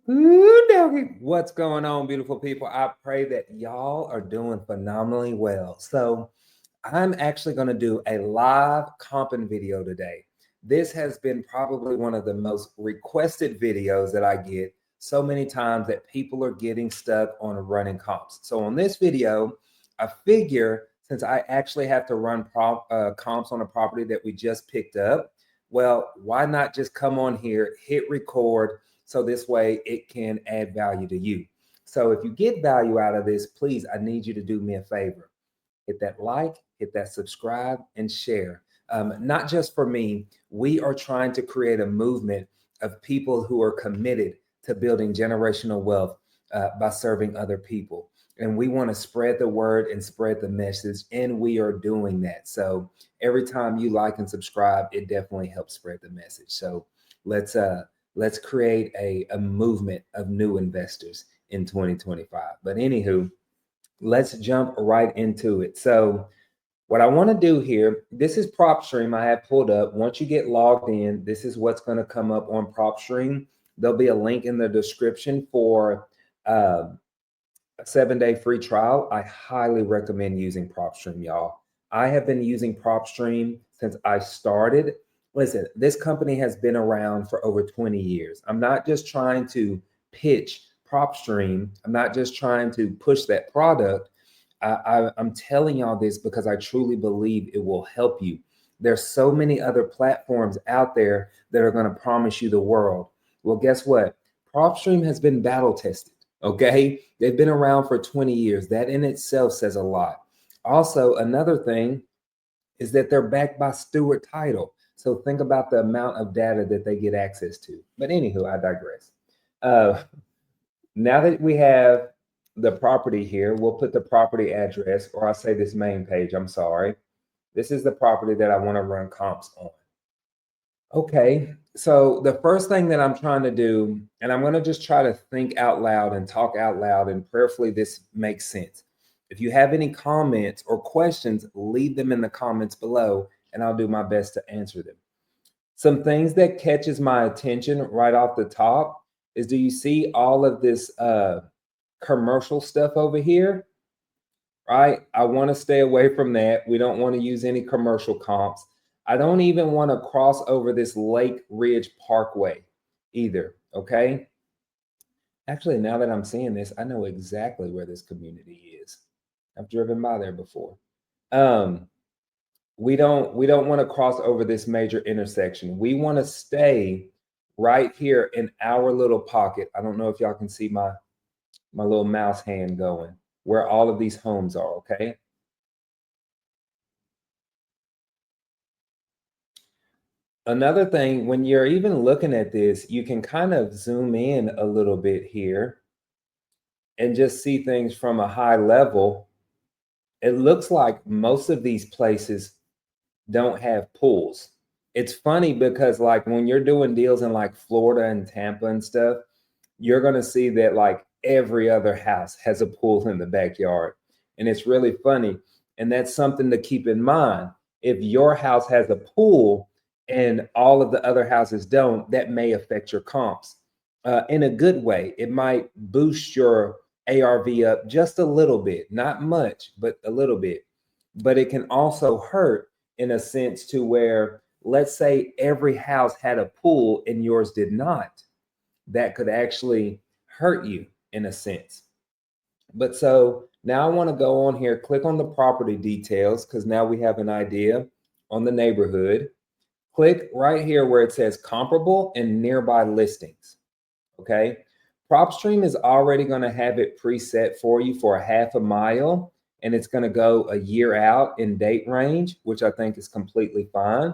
Ooh, doggy. What's going on, beautiful people? I pray that y'all are doing phenomenally well. So, I'm actually going to do a live comping video today. This has been probably one of the most requested videos that I get so many times that people are getting stuck on running comps. So, on this video, I figure since I actually have to run comps on a property that we just picked up, well, why not just come on here, hit record, so this way it can add value to you. So if you get value out of this, please, I need you to do me a favor. Hit that like, hit that subscribe, and share. Not just for me, we are trying to create a movement of people who are committed to building generational wealth by serving other people. And we want to spread the word and spread the message, and we are doing that. So every time you like and subscribe, it definitely helps spread the message. So let's create a movement of new investors in 2025. But anywho, let's jump right into it. So what I want to do here, this is PropStream I have pulled up. Once you get logged in, this is what's going to come up on PropStream. There'll be a link in the description for a 7-day free trial. I highly recommend using PropStream, y'all. I have been using PropStream since I started. Listen, this company has been around for over 20 years. I'm not just trying to pitch PropStream. I'm not just trying to push that product. I'm telling y'all this because I truly believe it will help you. There's so many other platforms out there that are going to promise you the world. Well, guess what? PropStream has been battle tested. Okay. They've been around for 20 years. That in itself says a lot. Also, another thing is that they're backed by Stewart Title. So think about the amount of data that they get access to. But anywho, I digress. Now that we have the property here, we'll put the property address, or I'll say this main page, I'm sorry. This is the property that I want to run comps on. Okay, so the first thing that I'm trying to do, and I'm going to just try to think out loud and talk out loud, and prayerfully this makes sense. If you have any comments or questions, leave them in the comments below, and I'll do my best to answer them. Some things that catches my attention right off the top is, do you see all of this commercial stuff over here? Right? I want to stay away from that. We don't want to use any commercial comps. I don't even want to cross over this Lake Ridge Parkway either. Okay. Actually, now that I'm seeing this, I know exactly where this community is. I've driven by there before. We don't want to cross over this major intersection. We want to stay right here in our little pocket. I don't know if y'all can see my little mouse hand going, where all of these homes are, okay? Another thing, when you're even looking at this, you can kind of zoom in a little bit here and just see things from a high level. It looks like most of these places don't have pools. It's funny because like when you're doing deals in like Florida and Tampa and stuff, you're going to see that like every other house has a pool in the backyard. And it's really funny. And that's something to keep in mind. If your house has a pool and all of the other houses don't, that may affect your comps in a good way. It might boost your ARV up just a little bit, not much, but a little bit. But it can also hurt in a sense to where, let's say every house had a pool and yours did not. That could actually hurt you in a sense. But so now I want to go on here, click on the property details, because now we have an idea on the neighborhood. Click right here where it says comparable and nearby listings. Okay. PropStream is already going to have it preset for you for a half a mile, and it's going to go a year out in date range, which I think is completely fine.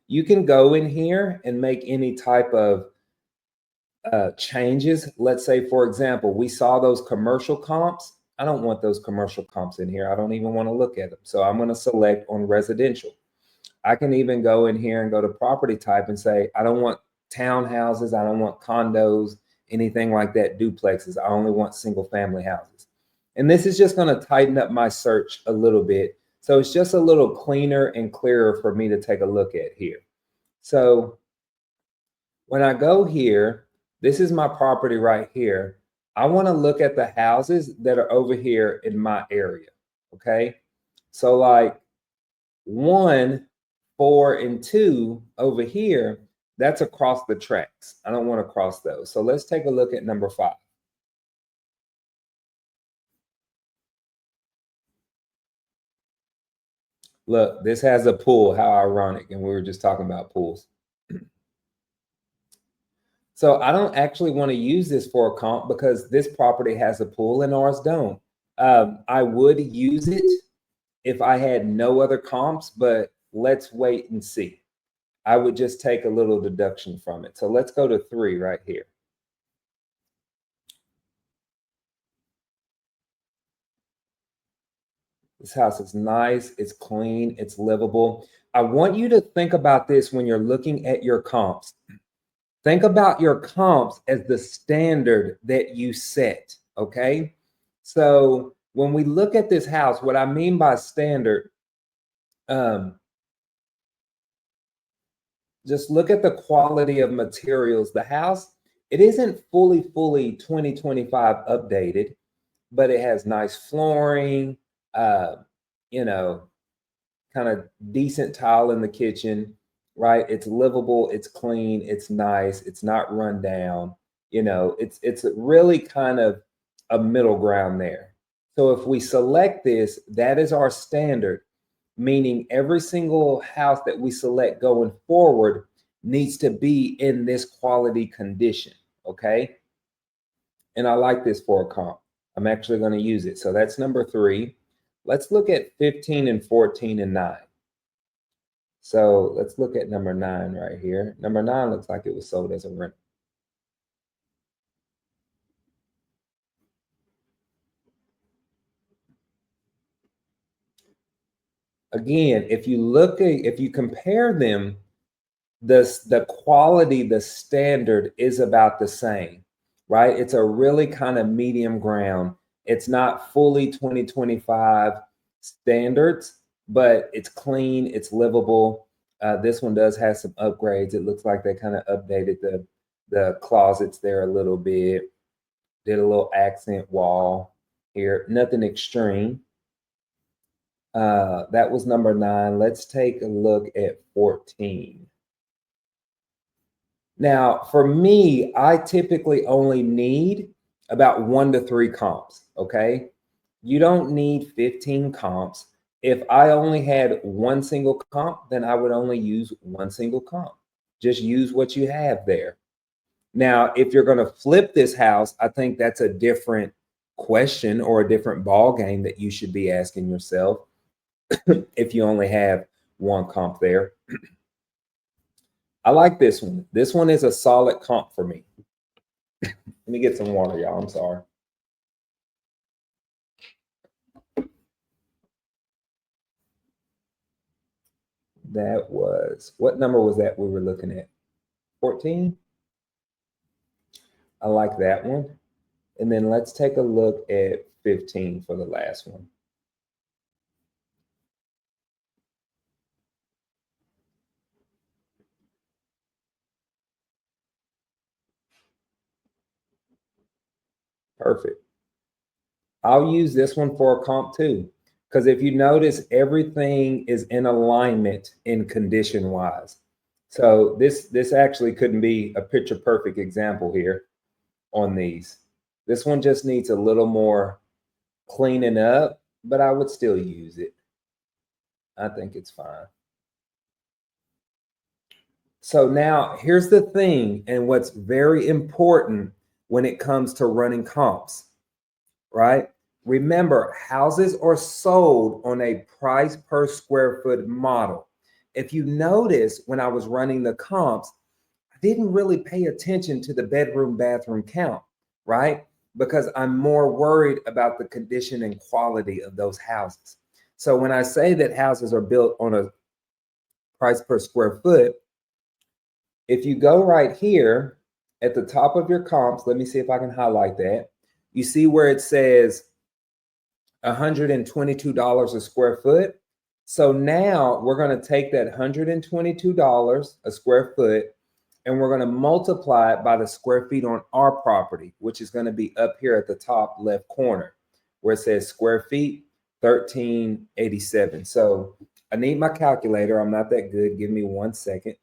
You can go in here and make any type of changes. Let's say, for example, we saw those commercial comps. I don't want those commercial comps in here. I don't even want to look at them. So I'm going to select on residential. I can even go in here and go to property type and say, I don't want townhouses. I don't want condos, anything like that, duplexes. I only want single family houses. And this is just going to tighten up my search a little bit. So it's just a little cleaner and clearer for me to take a look at here. So when I go here, This is my property right here. I want to look at the houses that are over here in my area. Okay. So like 1, 4, and 2 over here, that's across the tracks. I don't want to cross those. So let's take a look at number 5. Look, this has a pool. How ironic. And we were just talking about pools. So I don't actually want to use this for a comp because this property has a pool and ours don't. I would use it if I had no other comps, but let's wait and see. I would just take a little deduction from it. So let's go to 3 right here. This house is nice, it's clean, it's livable. I want you to think about this when you're looking at your comps. Think about your comps as the standard that you set, okay? So when we look at this house, what I mean by standard, just look at the quality of materials. The house, it isn't fully 2025 updated, but it has nice flooring, you know, kind of decent tile in the kitchen, right? It's livable, it's clean, it's nice, it's not run down. You know, it's really kind of a middle ground there. So if we select this, that is our standard, meaning every single house that we select going forward needs to be in this quality condition, okay? And I like this for a comp. I'm actually going to use it. So that's number 3. Let's look at 15 and 14 and 9. So let's look at number 9 right here. Number 9 looks like it was sold as a rental. Again, if you compare them, the quality, the standard is about the same, right? It's a really kind of medium ground. It's not fully 2025 standards, but it's clean, it's livable. This one does have some upgrades. It looks like they kind of updated the closets there a little bit, did a little accent wall here, nothing extreme. That was number 9. Let's take a look at 14. Now, for me, I typically only need about 1 to 3 comps, okay? You don't need 15 comps. If I only had one single comp, then I would only use one single comp. Just use what you have there. Now, if you're going to flip this house, I think that's a different question or a different ball game that you should be asking yourself if you only have one comp there. I like this one. This one is a solid comp for me. Let me get some water, y'all. I'm sorry. That was, what number was that we were looking at? 14? I like that one. And then let's take a look at 15 for the last one. Perfect. I'll use this one for a comp too, because if you notice, everything is in alignment in condition wise. So this actually couldn't be a picture perfect example here on these. This one just needs a little more cleaning up, but I would still use it. I think it's fine. So now here's the thing, and what's very important when it comes to running comps, right? Remember, houses are sold on a price per square foot model. If you notice, when I was running the comps, I didn't really pay attention to the bedroom bathroom count, right? Because I'm more worried about the condition and quality of those houses. So when I say that houses are built on a price per square foot, if you go right here at the top of your comps, let me see if I can highlight that. You see where it says $122 a square foot. So now we're going to take that $122 a square foot and we're going to multiply it by the square feet on our property, which is going to be up here at the top left corner where it says square feet, 1387. So I need my calculator. I'm not that good. Give me 1 second.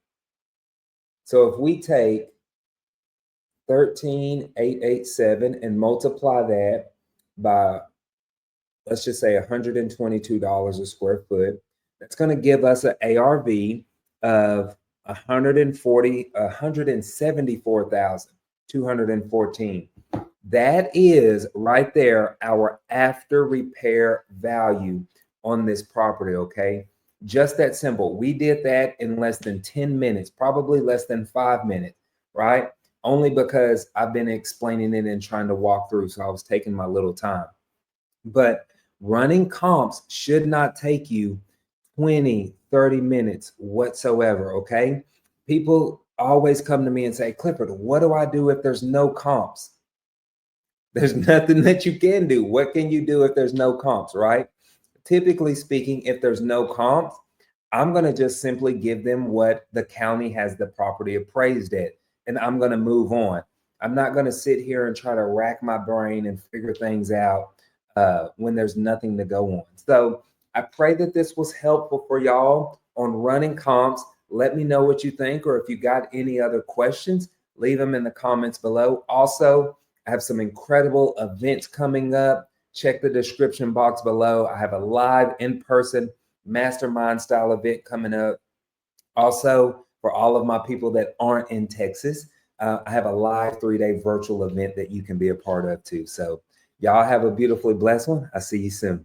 So if we take 13,887 and multiply that by, let's just say $122 a square foot, that's going to give us an ARV of 174,214. That is right there our after repair value on this property. Okay, just that simple. We did that in less than 10 minutes, probably less than 5 minutes, right? Only because I've been explaining it and trying to walk through, so I was taking my little time. But running comps should not take you 20, 30 minutes whatsoever, okay? People always come to me and say, Clifford, what do I do if there's no comps? There's nothing that you can do. What can you do if there's no comps, right? Typically speaking, if there's no comps, I'm going to just simply give them what the county has the property appraised at, and I'm going to move on. I'm not going to sit here and try to rack my brain and figure things out when there's nothing to go on. So I pray that this was helpful for y'all on running comps. Let me know what you think, or if you got any other questions, leave them in the comments below. Also, I have some incredible events coming up. Check the description box below. I have a live in-person mastermind style event coming up. Also, for all of my people that aren't in Texas, I have a live 3-day virtual event that you can be a part of too. So y'all have a beautifully blessed one. I'll see you soon.